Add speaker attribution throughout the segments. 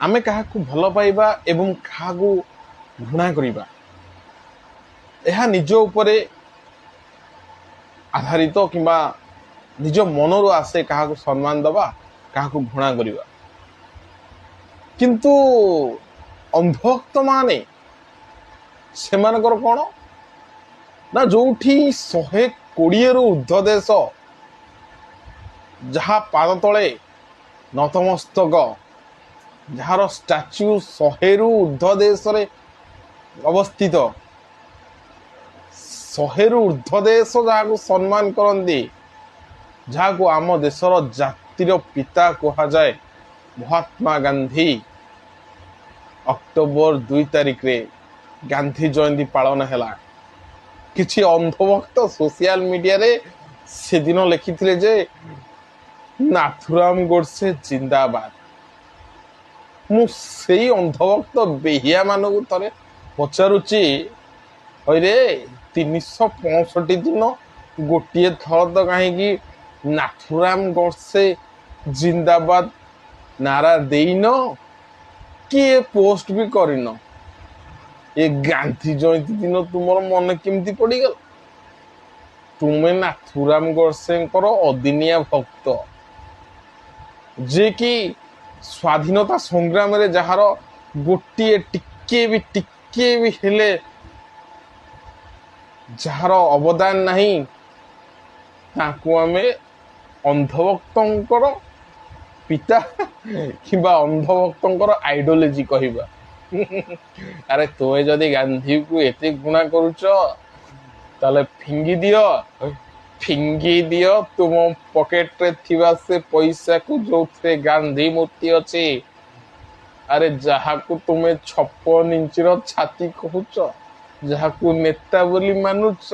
Speaker 1: आमे काहाकु भल पाइबा एवं काहाकु घृणा करिबा एहा निज उपरे आधारित किंबा निज मनरु आसे काहाकु सम्मान दबा काहाकु घृणा करिबा किंतु अंधभक्त माने सेमानकर कोन ना जोठी 120 रु ऊर्ध्व देश जहा पाद तले नतमस्तक जार स्टाच्यू 100 रु ऊर्ध्व देश रे अवस्थित 100 रु ऊर्ध्व देश जहाँ सम्मान करती जहाँ आम देशर जातिर पिता कह जाए महात्मा गांधी अक्टोबर 2 तारिख रे गांधी जयंती पालन है किछि अंधभक्त सोशल मीडिया रे से दिन लिखिथिले जे नाथुराम गोडसे जिंदाबाद मु सेई अंधभक्त बेहिया मानकु तरे पचारुची रे 365 दिन गोटे थर तो कहीं नाथुराम गोडसे जिंदाबाद नारा देन किए पोस्ट भी करन ये गांधी जयंती दिन तुमर मन केमती पड़गल तुम्हें नाथुराम गोडसे अदिनिया भक्त जे कि स्वाधीनता संग्राम रे जार गोटे टिके भी हेले जार अवदान नहीं ताकू आमे अंधभक्तंकर पिता किंबा अंधभक्तंकर आइडियोलॉजी कहबा अरे तुमे जदि गांधी को एते गुणा करूच ताले फिंगी दियो तुम पॉकेट रे थिबा से पैसा को जो थे गांधी मूर्ति अछि अरे जहा को तुमे 56 इंच रो छाती कहूच जहा को नेता बोली मानुच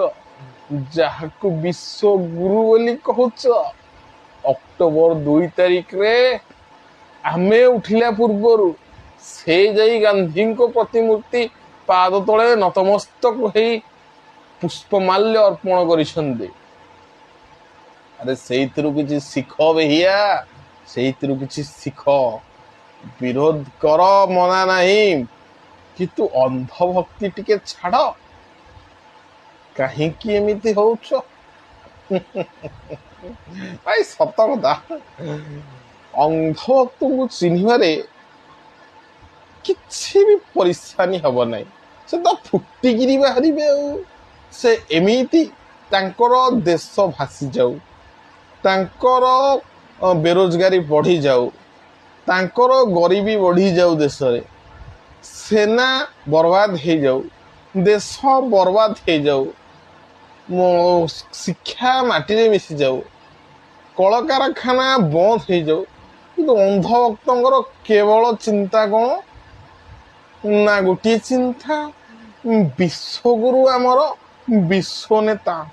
Speaker 1: जहा को विश्व गुरु बोली कहूच अक्टोबर 2 तारिख रे आमे उठिला पूर्वरु से जाई गांधी को प्रतिमूर्ति पाद तले नतमस्तक होई पुष्पमाल्य अर्पण करिसंदे अरे सेइतरु किछि शिख बेहिया सेइतरु किछि शिख विरोध कर मना नहीं किंतु अंधभक्ति टिके छाड़ कहीं एमती होउछ भाई सत कथा अंधभक्त को चिन्हबारे किसी भी परेशानी हब ना से तो फुटिकी बाहर से एमती तांकर देश भासी जाऊ तांकर बेरोजगारी बढ़ी जाऊ तांकर गरीबी बढ़ी जाऊ देश रे सेना बर्बाद हो जाऊ देश बर्बाद हो जाऊ शिक्षा माटी मिसी जाऊ कलकारखाना बंद हो जाऊ कि अंधभक्तर केवल चिंता कौन ना गोटे चिंता विश्वगुरु आमर विश्व नेता